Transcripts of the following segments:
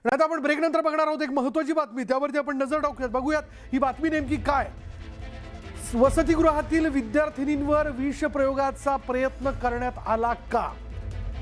आणि आता आपण ब्रेक नंतर बघणार आहोत एक महत्त्वाची बातमी, त्यावरती आपण नजर टाकूयात, बघूयात ही बातमी नेमकी काय। वसतिगृहातील विद्यार्थिनींवर विष प्रयोगाचा प्रयत्न करण्यात आला का,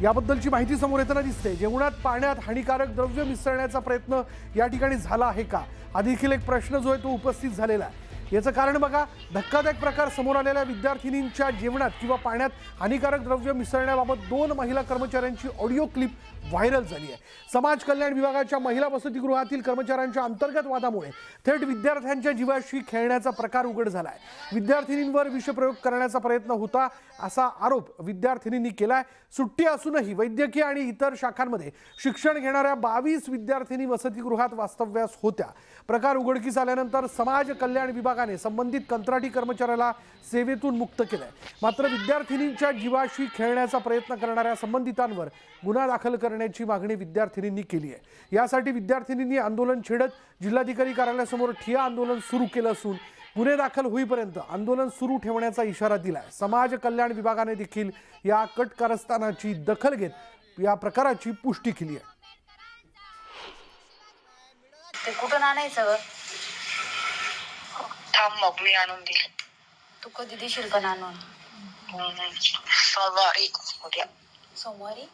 याबद्दलची माहिती समोर येताना दिसते। जेवणात पाण्यात हानिकारक द्रव्य मिसळण्याचा प्रयत्न या ठिकाणी झाला आहे का, हा देखील एक प्रश्न जो आहे तो उपस्थित झालेला आहे। याचं कारण बघा, धक्कादायक प्रकार समोर आलेल्या विद्यार्थिनींच्या जेवणात किंवा पाण्यात हानिकारक द्रव्य मिसळण्याबाबत 2 महिला कर्मचाऱ्यांची ऑडिओ क्लिप व्हायरल झाली आहे। समाज कल्याण विभागाच्या महिला वसतिगृहातील कर्मचाऱ्यांच्या अंतर्गत वादामुळे थेट विद्यार्थ्यांच्या जीवाशी खेळण्याचा प्रकार उघड झाला आहे। विद्यार्थिनींवर विषप्रयोग करण्याचा प्रयत्न होता असा आरोप विद्यार्थिनींनी केलाय। सुट्टी असूनही वैद्यकीय आणि इतर शाखांमध्ये शिक्षण घेणाऱ्या 22 विद्यार्थिनी वसतिगृहात वास्तव्यास होत्या। प्रकार उघडकीस आल्यानंतर समाज कल्याण विभागाने संबंधित कंत्राटी कर्मचाऱ्याला सेवेतून मुक्त केलंय। मात्र विद्यार्थिनींच्या जीवाशी खेळण्याचा प्रयत्न करणाऱ्या संबंधितांवर गुन्हा दाखल करण्याची मागणी विद्यार्थिनींनी केली आहे। यासाठी विद्यार्थिनींनी आंदोलन छेडत जिल्हाधिकारी कार्यालयासमोर ठिय्या आंदोलन सुरू केलं असून गुन्हे दाखल होईपर्यंत आंदोलन सुरू ठेवण्याचा इशारा दिलाय। समाज कल्याण विभागाने देखील या कट कारस्थानाची दखल घेत या प्रकाराची पुष्टी केली आहे। ते कुठून आणायचं? थांब मग मी आणून देईल। तू कधी देशील पण आणून? सोमवारी उद्या। सोमवारी?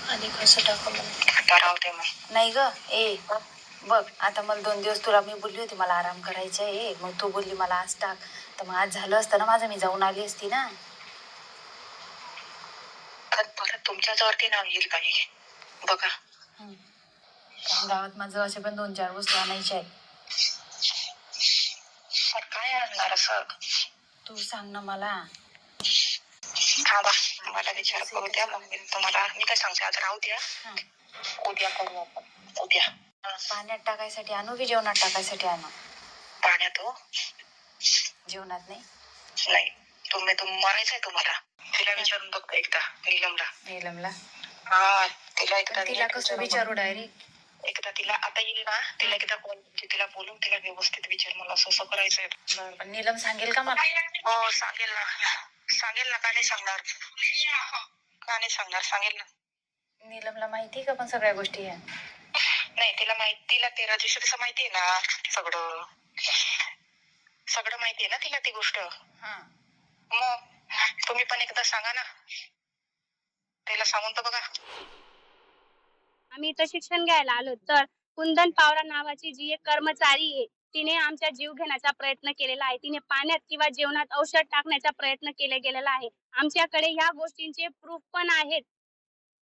आणि कसं टाकलं? आता राहते मग। नाही ग, बघ आता मला 2 दिवस तुला मी बोलली होती मला आराम करायचा आहे, मग तू बोलली मला आज टाक, तर मग आज झालं असतं ना माझं, मी जाऊन आली असती ना। परत तुमच्यावरती नाव येईल काही बघा। गावात माझं असे पण 2-4 वस्तू आणायच्या आहेत। काय आणणार असं? तू सांग ना मला। थांबा मला विचार करू द्या, मग मी तुम्हाला मी काय सांगते, आज राहू द्या, उद्या करू आपण। उद्या पाण्यात टाकायसाठी आणू की जेवणात टाकायसाठी आणू? पाण्यात हो, जेवणात नाही। नाही तुम्ही मरायचंय तुम्हाला। तिला विचारून बघता एकदा, नीलमला? हा तिला एकदा तिला कसं विचारू डायरेक्ट? एकदा तिला आता येईल ना, तिला एकदा कॉल तिला बोलून तिला व्यवस्थित विचार, मला असं असं करायचंय। बरं, नीलम सांगेल का मला? हो सांगेल ना, सांगेल ना, का नाही सांगणार, का नाही सांगणार, सांगेल ना। नीलमला माहिती का पण सगळ्या गोष्टी ह्या? नाही तिला तिला ते रजिस्टरचं माहिती आहे ना, सगळं माहिती आहे ना तिला ती गोष्ट। मग तुम्ही पण एकदा सांगा ना तिला, सांगून तर बघा। आम्ही इथं शिक्षण घ्यायला आलो, तर कुंदन पावरा नावाची जी एक कर्मचारी आहे, तिने आमचा जीव घेण्याचा प्रयत्न केलेला आहे। तिने पाण्यात किंवा जेवणात औषध टाकण्याचा प्रयत्न गेलेला आहे। आमच्याकडे ह्या गोष्टींचे प्रूफ पण आहेत।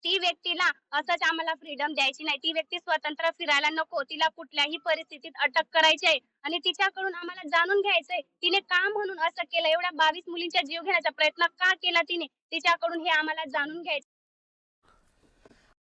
ती व्यक्तीला असंच आम्हाला फ्रीडम द्यायची नाही, ती व्यक्ती स्वतंत्र फिरायला नको, तिला कुठल्याही परिस्थितीत अटक करायची आहे आणि तिच्याकडून आम्हाला जाणून घ्यायचंय तिने का म्हणून असं केलं, एवढ्या 22 मुलींचा जीव घेण्याचा प्रयत्न का केला तिने, तिच्याकडून हे आम्हाला जाणून घ्यायचं।